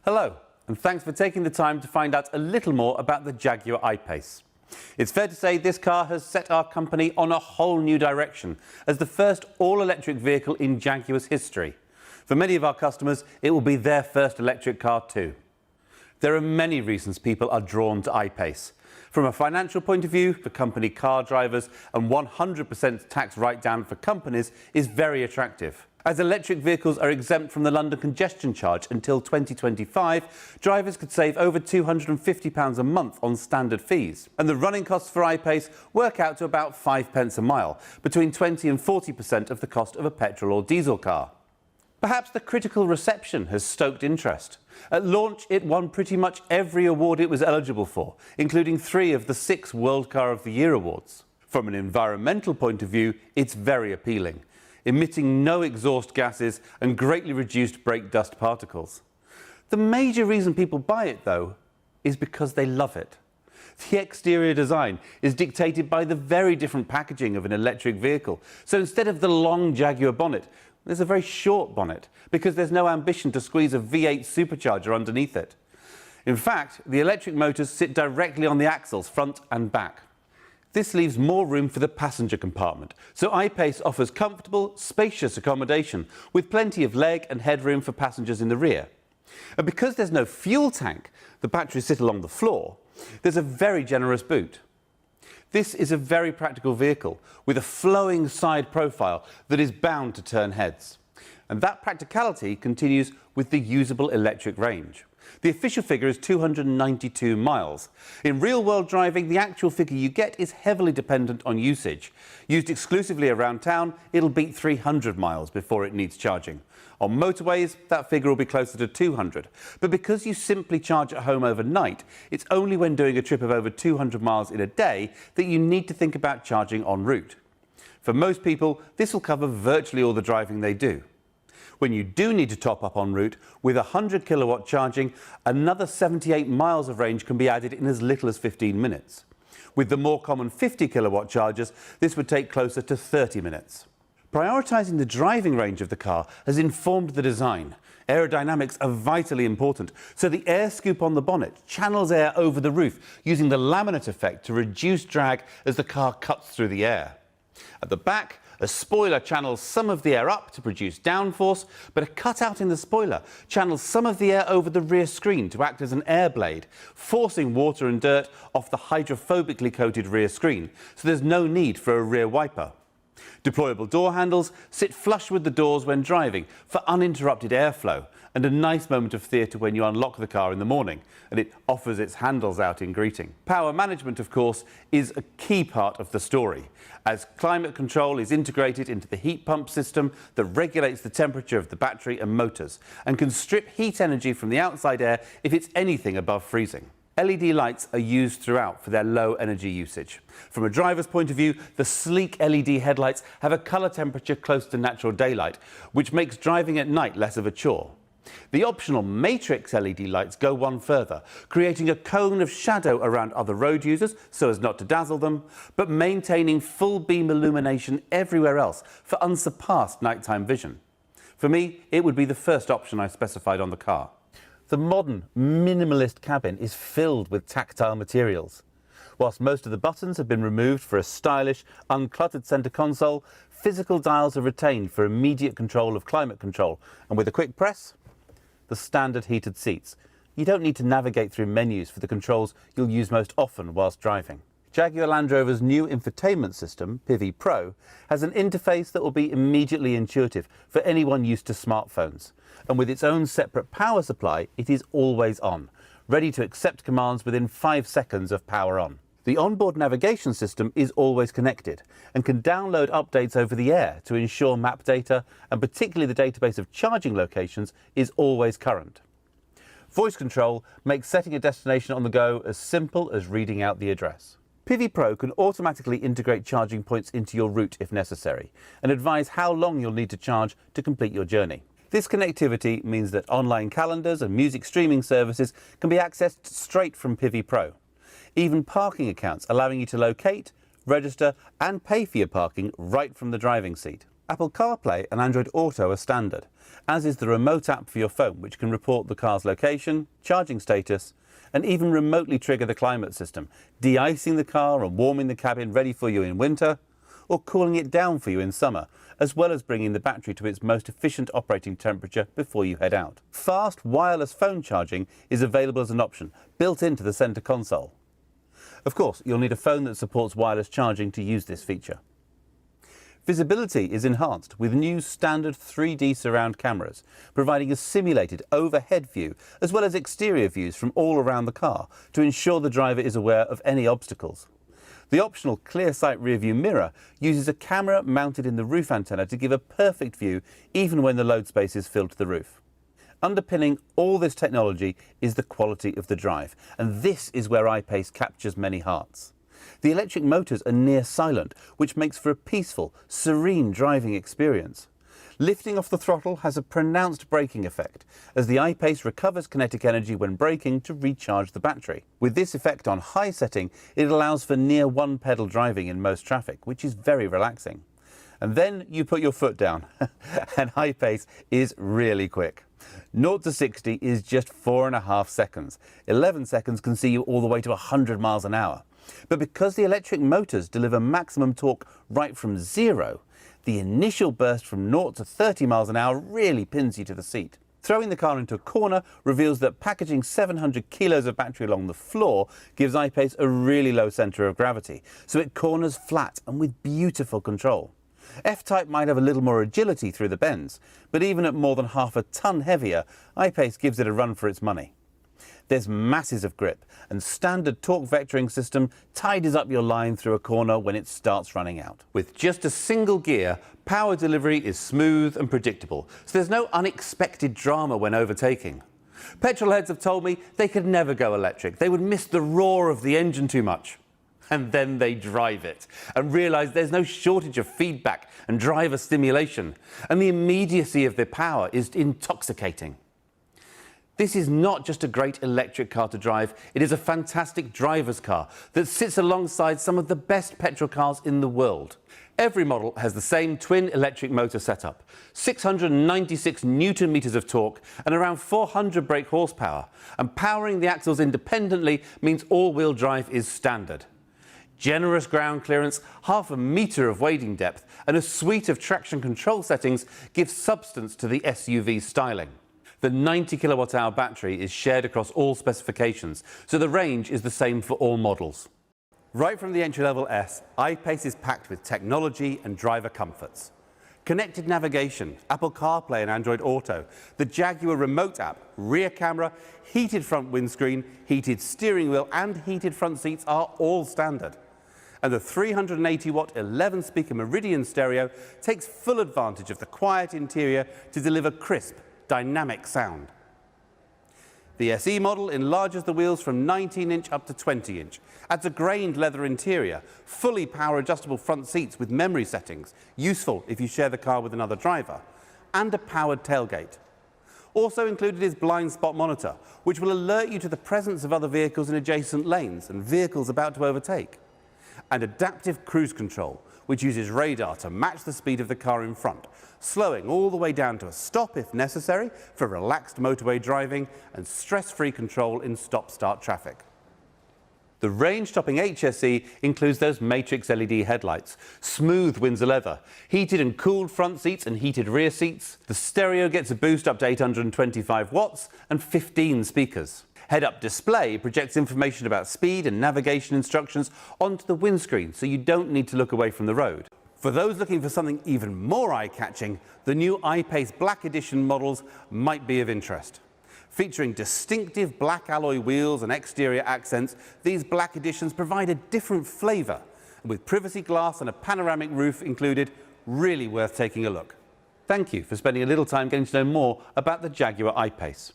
Hello, and thanks for taking the time to find out a little more about the Jaguar I-PACE. It's fair to say this car has set our company on a whole new direction as the first all-electric vehicle in Jaguar's history. For many of our customers, it will be their first electric car too. There are many reasons people are drawn to I-PACE. From a financial point of view, for company car drivers, and 100% tax write-down for companies is very attractive. As electric vehicles are exempt from the London congestion charge until 2025, drivers could save over £250 a month on standard fees. And the running costs for I-PACE work out to about 5 pence a mile, between 20 and 40% of the cost of a petrol or diesel car. Perhaps the critical reception has stoked interest. At launch, it won pretty much every award it was eligible for, including 3 of the 6 World Car of the Year awards. From an environmental point of view, it's very appealing, emitting no exhaust gases and greatly reduced brake dust particles. The major reason people buy it, though, is because they love it. The exterior design is dictated by the very different packaging of an electric vehicle. So instead of the long Jaguar bonnet, there's a very short bonnet, because there's no ambition to squeeze a V8 supercharger underneath it. In fact, the electric motors sit directly on the axles, front and back. This leaves more room for the passenger compartment, so I-PACE offers comfortable, spacious accommodation with plenty of leg and headroom for passengers in the rear. And because there's no fuel tank, the batteries sit along the floor, there's a very generous boot. This is a very practical vehicle with a flowing side profile that is bound to turn heads. And that practicality continues with the usable electric range. The official figure is 292 miles. In real-world driving, the actual figure you get is heavily dependent on usage. Used exclusively around town, it'll beat 300 miles before it needs charging. On motorways, that figure will be closer to 200. But because you simply charge at home overnight, it's only when doing a trip of over 200 miles in a day that you need to think about charging en route. For most people, this will cover virtually all the driving they do. When you do need to top up en route, with 100 kilowatt charging, another 78 miles of range can be added in as little as 15 minutes. With the more common 50 kilowatt chargers, this would take closer to 30 minutes. Prioritising the driving range of the car has informed the design. Aerodynamics are vitally important, so the air scoop on the bonnet channels air over the roof using the laminate effect to reduce drag as the car cuts through the air. At the back, a spoiler channels some of the air up to produce downforce, but a cutout in the spoiler channels some of the air over the rear screen to act as an air blade, forcing water and dirt off the hydrophobically coated rear screen, so there's no need for a rear wiper. Deployable door handles sit flush with the doors when driving for uninterrupted airflow, and a nice moment of theatre when you unlock the car in the morning and it offers its handles out in greeting. Power management, of course, is a key part of the story, as climate control is integrated into the heat pump system that regulates the temperature of the battery and motors and can strip heat energy from the outside air if it's anything above freezing. LED lights are used throughout for their low energy usage. From a driver's point of view, the sleek LED headlights have a colour temperature close to natural daylight, which makes driving at night less of a chore. The optional matrix LED lights go one further, creating a cone of shadow around other road users so as not to dazzle them, but maintaining full beam illumination everywhere else for unsurpassed nighttime vision. For me, it would be the first option I specified on the car. The modern, minimalist cabin is filled with tactile materials. Whilst most of the buttons have been removed for a stylish, uncluttered centre console, physical dials are retained for immediate control of climate control, and with a quick press, the standard heated seats. You don't need to navigate through menus for the controls you'll use most often whilst driving. Jaguar Land Rover's new infotainment system, Pivi Pro, has an interface that will be immediately intuitive for anyone used to smartphones. And with its own separate power supply, it is always on, ready to accept commands within 5 seconds of power on. The onboard navigation system is always connected and can download updates over the air to ensure map data, and particularly the database of charging locations, is always current. Voice control makes setting a destination on the go as simple as reading out the address. Pivi Pro can automatically integrate charging points into your route if necessary and advise how long you'll need to charge to complete your journey. This connectivity means that online calendars and music streaming services can be accessed straight from Pivi Pro. Even parking accounts allowing you to locate, register and pay for your parking right from the driving seat. Apple CarPlay and Android Auto are standard, as is the remote app for your phone, which can report the car's location, charging status, and even remotely trigger the climate system, de-icing the car and warming the cabin ready for you in winter, or cooling it down for you in summer, as well as bringing the battery to its most efficient operating temperature before you head out. Fast wireless phone charging is available as an option, built into the center console. Of course, you'll need a phone that supports wireless charging to use this feature. Visibility is enhanced with new standard 3D surround cameras, providing a simulated overhead view as well as exterior views from all around the car to ensure the driver is aware of any obstacles. The optional clear sight rear view mirror uses a camera mounted in the roof antenna to give a perfect view even when the load space is filled to the roof. Underpinning all this technology is the quality of the drive, and this is where I-PACE captures many hearts. The electric motors are near silent, which makes for a peaceful, serene driving experience. Lifting off the throttle has a pronounced braking effect, as the I-PACE recovers kinetic energy when braking to recharge the battery. With this effect on high setting, it allows for near one-pedal driving in most traffic, which is very relaxing. And then you put your foot down, and I-PACE is really quick. 0 to 60 is just 4.5 seconds. 11 seconds can see you all the way to 100 miles an hour. But because the electric motors deliver maximum torque right from zero, the initial burst from 0 to 30 miles an hour really pins you to the seat. Throwing the car into a corner reveals that packaging 700 kilos of battery along the floor gives I-PACE a really low centre of gravity, so it corners flat and with beautiful control. F-Type might have a little more agility through the bends, but even at more than half a tonne heavier, I-PACE gives it a run for its money. There's masses of grip, and standard torque vectoring system tidies up your line through a corner when it starts running out. With just a single gear, power delivery is smooth and predictable, so there's no unexpected drama when overtaking. Petrol heads have told me they could never go electric. They would miss the roar of the engine too much. And then they drive it and realise there's no shortage of feedback and driver stimulation, and the immediacy of the power is intoxicating. This is not just a great electric car to drive, it is a fantastic driver's car that sits alongside some of the best petrol cars in the world. Every model has the same twin electric motor setup, 696 newton meters of torque and around 400 brake horsepower, and powering the axles independently means all-wheel drive is standard. Generous ground clearance, half a metre of wading depth and a suite of traction control settings give substance to the SUV styling. The 90 kilowatt-hour battery is shared across all specifications, so the range is the same for all models. Right from the entry-level S, I-PACE is packed with technology and driver comforts. Connected navigation, Apple CarPlay and Android Auto, the Jaguar remote app, rear camera, heated front windscreen, heated steering wheel and heated front seats are all standard. And the 380-watt 11-speaker Meridian stereo takes full advantage of the quiet interior to deliver crisp, dynamic sound. The SE model enlarges the wheels from 19-inch up to 20-inch, adds a grained leather interior, fully power-adjustable front seats with memory settings, useful if you share the car with another driver, and a powered tailgate. Also included is blind spot monitor, which will alert you to the presence of other vehicles in adjacent lanes and vehicles about to overtake. And adaptive cruise control, which uses radar to match the speed of the car in front, slowing all the way down to a stop if necessary for relaxed motorway driving and stress-free control in stop-start traffic. The range-topping HSE includes those matrix LED headlights, smooth Windsor leather, heated and cooled front seats and heated rear seats. The stereo gets a boost up to 825 watts and 15 speakers. Head-up display projects information about speed and navigation instructions onto the windscreen, so you don't need to look away from the road. For those looking for something even more eye-catching, the new I-PACE Black Edition models might be of interest. Featuring distinctive black alloy wheels and exterior accents, these Black Editions provide a different flavour. With privacy glass and a panoramic roof included, really worth taking a look. Thank you for spending a little time getting to know more about the Jaguar I-PACE.